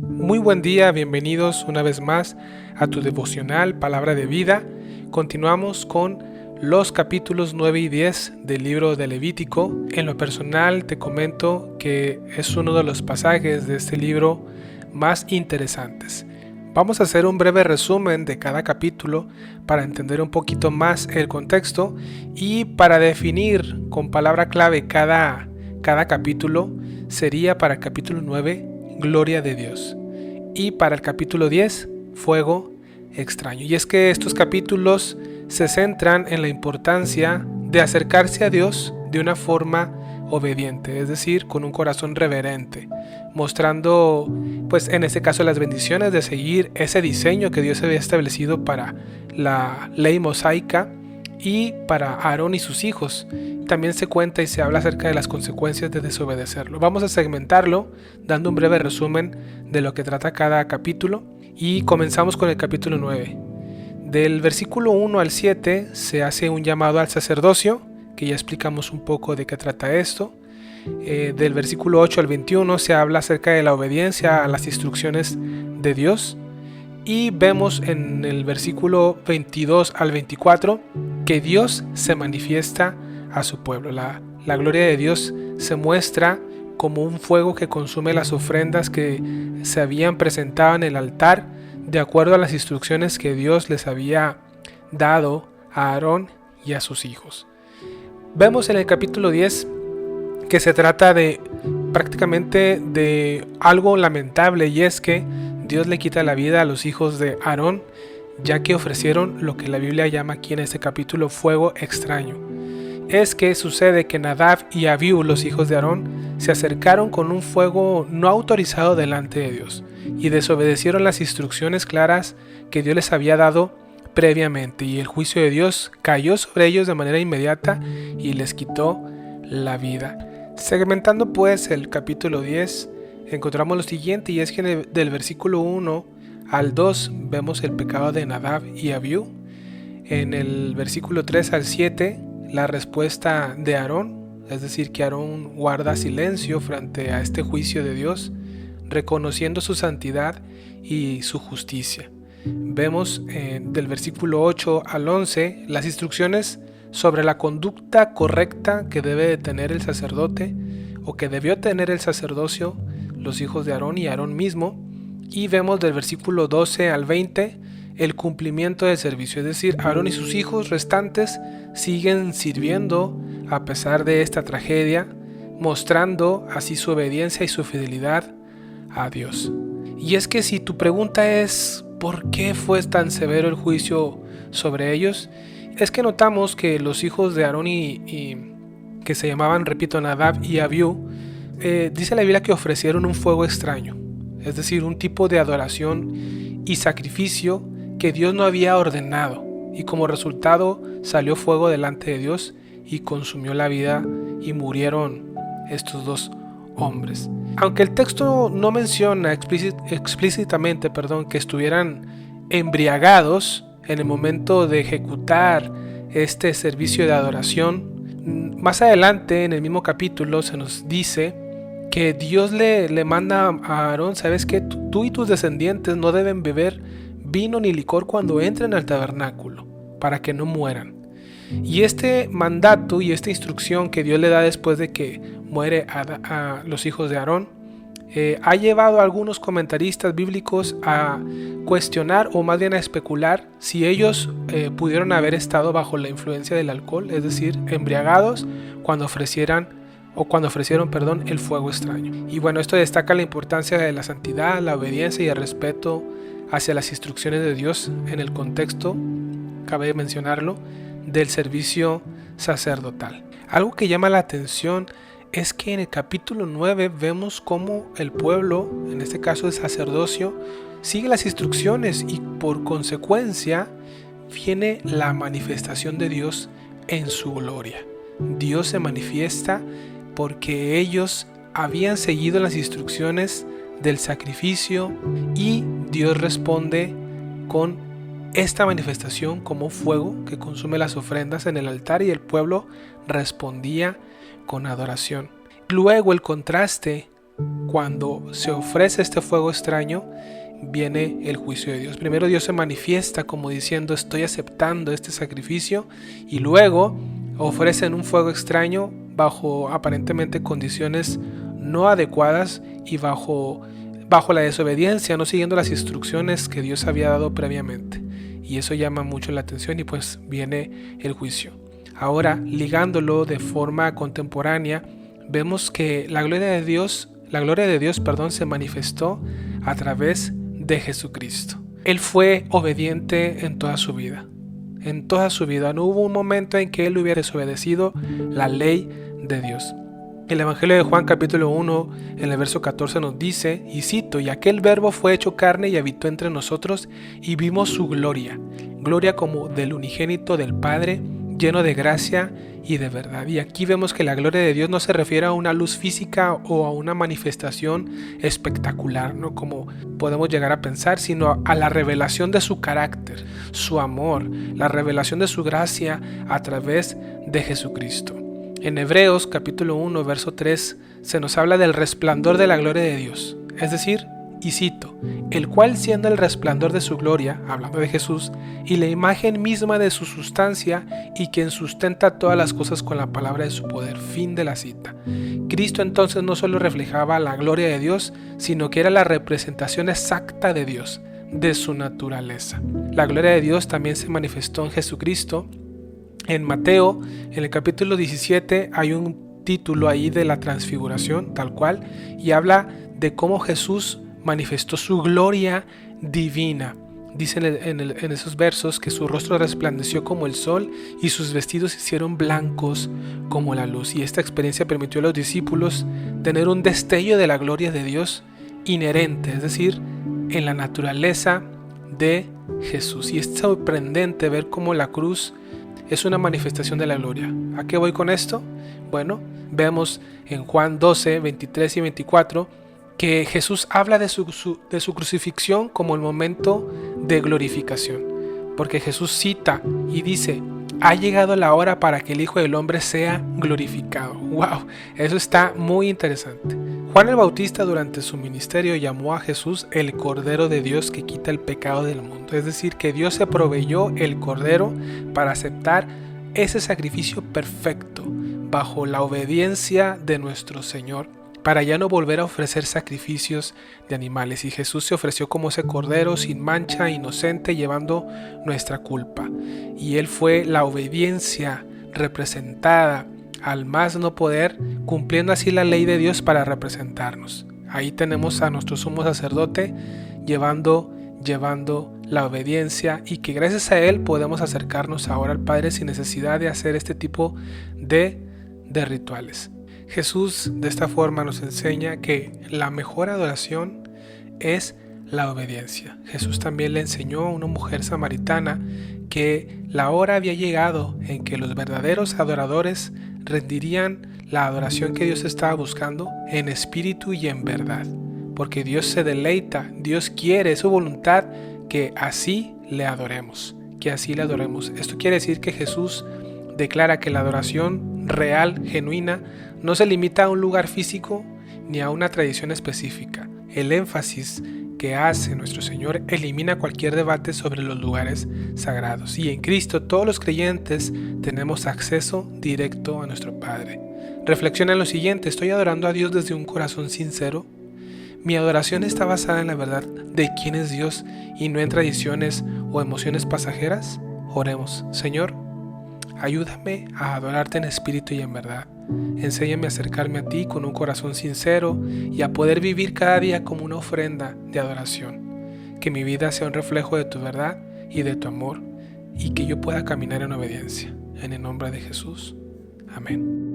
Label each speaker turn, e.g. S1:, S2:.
S1: Muy buen día, bienvenidos una vez más a tu devocional Palabra de Vida. Continuamos con los capítulos 9 y 10 del libro de Levítico. En lo personal te comento que es uno de los pasajes de este libro más interesantes. Vamos a hacer un breve resumen de cada capítulo para entender un poquito más el contexto y para definir con palabra clave cada capítulo. Sería para el capítulo 9, Gloria de Dios. Y para el capítulo 10, fuego extraño. Y es que estos capítulos se centran en la importancia de acercarse a Dios de una forma obediente, es decir, con un corazón reverente, mostrando, pues en este caso, las bendiciones de seguir ese diseño que Dios había establecido para la ley mosaica y para Aarón y sus hijos. También se cuenta y se habla acerca de las consecuencias de desobedecerlo. Vamos a segmentarlo dando un breve resumen de lo que trata cada capítulo y comenzamos con el capítulo 9. Del versículo 1 al 7 se hace un llamado al sacerdocio, que ya explicamos un poco de qué trata esto. Del versículo 8 al 21 se habla acerca de la obediencia a las instrucciones de Dios. Y vemos en el versículo 22 al 24 que Dios se manifiesta a su pueblo. La gloria de Dios se muestra como un fuego que consume las ofrendas que se habían presentado en el altar de acuerdo a las instrucciones que Dios les había dado a Aarón y a sus hijos. Vemos en el capítulo 10 que se trata de prácticamente de algo lamentable, y es que Dios le quita la vida a los hijos de Aarón, ya que ofrecieron lo que la Biblia llama aquí en este capítulo fuego extraño. Es que sucede que Nadab y Abiú, los hijos de Aarón, se acercaron con un fuego no autorizado delante de Dios y desobedecieron las instrucciones claras que Dios les había dado previamente, y el juicio de Dios cayó sobre ellos de manera inmediata y les quitó la vida. Segmentando pues el capítulo 10, encontramos lo siguiente, y es que del versículo 1 al 2 vemos el pecado de Nadab y Abiú. En el versículo 3 al 7 la respuesta de Aarón, es decir, que Aarón guarda silencio frente a este juicio de Dios, reconociendo su santidad y su justicia. Vemos del versículo 8 al 11 las instrucciones sobre la conducta correcta que debe de tener el sacerdote, o que debió tener el sacerdocio, los hijos de Aarón y Aarón mismo. Y vemos del versículo 12 al 20 el cumplimiento del servicio, es decir, Aarón y sus hijos restantes siguen sirviendo a pesar de esta tragedia, mostrando así su obediencia y su fidelidad a Dios. Y es que si tu pregunta es ¿por qué fue tan severo el juicio sobre ellos?, es que notamos que los hijos de Aarón y que se llamaban, repito, Nadab y Abiú, dice la Biblia que ofrecieron un fuego extraño, es decir, un tipo de adoración y sacrificio que Dios no había ordenado, y como resultado salió fuego delante de Dios y consumió la vida y murieron estos dos hombres. Aunque el texto no menciona explícitamente que estuvieran embriagados en el momento de ejecutar este servicio de adoración, más adelante en el mismo capítulo se nos dice que Dios le manda a Aarón: ¿sabes qué? Tú y tus descendientes no deben beber vino ni licor cuando entren al tabernáculo, para que no mueran. Y este mandato y esta instrucción que Dios le da después de que muere a los hijos de Aarón, ha llevado a algunos comentaristas bíblicos a cuestionar, o más bien a especular, si ellos pudieron haber estado bajo la influencia del alcohol, es decir, embriagados cuando ofrecieron el fuego extraño. Y bueno, esto destaca la importancia de la santidad, la obediencia y el respeto hacia las instrucciones de Dios en el contexto, cabe mencionarlo, del servicio sacerdotal. Algo que llama la atención es que en el capítulo 9 vemos cómo el pueblo, en este caso el sacerdocio, sigue las instrucciones, y por consecuencia viene la manifestación de Dios en su gloria. Dios se manifiesta porque ellos habían seguido las instrucciones del sacrificio, y Dios responde con esta manifestación como fuego que consume las ofrendas en el altar, y el pueblo respondía con adoración. Luego el contraste cuando se ofrece este fuego extraño, viene el juicio de Dios. Primero Dios se manifiesta como diciendo estoy aceptando este sacrificio, y luego ofrecen un fuego extraño bajo aparentemente condiciones no adecuadas y bajo la desobediencia, no siguiendo las instrucciones que Dios había dado previamente. Y eso llama mucho la atención y pues viene el juicio. Ahora, ligándolo de forma contemporánea, vemos que la gloria de Dios, se manifestó a través de Jesucristo. Él fue obediente en toda su vida. En toda su vida no hubo un momento en que él hubiera desobedecido la ley de Dios. El Evangelio de Juan capítulo 1 en el verso 14 nos dice, y cito, y aquel verbo fue hecho carne y habitó entre nosotros y vimos su gloria, gloria como del unigénito del Padre, lleno de gracia y de verdad. Y aquí vemos que la gloria de Dios no se refiere a una luz física o a una manifestación espectacular, ¿no? Como podemos llegar a pensar, sino a la revelación de su carácter, su amor, la revelación de su gracia a través de Jesucristo. En Hebreos capítulo 1 verso 3 se nos habla del resplandor de la gloria de Dios, es decir, y cito, el cual siendo el resplandor de su gloria, hablando de Jesús, y la imagen misma de su sustancia, y quien sustenta todas las cosas con la palabra de su poder. Fin de la cita. Cristo entonces no solo reflejaba la gloria de Dios, sino que era la representación exacta de Dios, de su naturaleza. La gloria de Dios también se manifestó en Jesucristo. En Mateo, en el capítulo 17, hay un título ahí de la transfiguración, tal cual, y habla de cómo Jesús manifestó su gloria divina. Dice en esos versos que su rostro resplandeció como el sol y sus vestidos se hicieron blancos como la luz. Y esta experiencia permitió a los discípulos tener un destello de la gloria de Dios inherente, es decir, en la naturaleza de Jesús. Y es sorprendente ver cómo la cruz es una manifestación de la gloria. ¿A qué voy con esto? Bueno, vemos en Juan 12, 23 y 24 que Jesús habla de su crucifixión como el momento de glorificación, porque Jesús cita y dice, ha llegado la hora para que el Hijo del Hombre sea glorificado. ¡Wow! Eso está muy interesante. Juan el Bautista durante su ministerio llamó a Jesús el Cordero de Dios que quita el pecado del mundo, es decir, que Dios se proveyó el Cordero para aceptar ese sacrificio perfecto bajo la obediencia de nuestro Señor, para ya no volver a ofrecer sacrificios de animales. Y Jesús se ofreció como ese cordero sin mancha, inocente, llevando nuestra culpa. Y Él fue la obediencia representada al más no poder, cumpliendo así la ley de Dios para representarnos. Ahí tenemos a nuestro sumo sacerdote llevando la obediencia, y que gracias a Él podemos acercarnos ahora al Padre sin necesidad de hacer este tipo de rituales. Jesús de esta forma nos enseña que la mejor adoración es la obediencia. Jesús también le enseñó a una mujer samaritana que la hora había llegado en que los verdaderos adoradores rendirían la adoración que Dios estaba buscando en espíritu y en verdad, porque Dios se deleita, Dios quiere, es su voluntad que así le adoremos, Esto quiere decir que Jesús declara que la adoración real, genuina, no se limita a un lugar físico ni a una tradición específica. El énfasis que hace nuestro Señor elimina cualquier debate sobre los lugares sagrados. Y en Cristo todos los creyentes tenemos acceso directo a nuestro Padre. Reflexiona en lo siguiente: ¿estoy adorando a Dios desde un corazón sincero? ¿Mi adoración está basada en la verdad de quién es Dios y no en tradiciones o emociones pasajeras? Oremos. Señor, ayúdame a adorarte en espíritu y en verdad. Enséñame a acercarme a ti con un corazón sincero y a poder vivir cada día como una ofrenda de adoración. Que mi vida sea un reflejo de tu verdad y de tu amor, y que yo pueda caminar en obediencia. En el nombre de Jesús. Amén.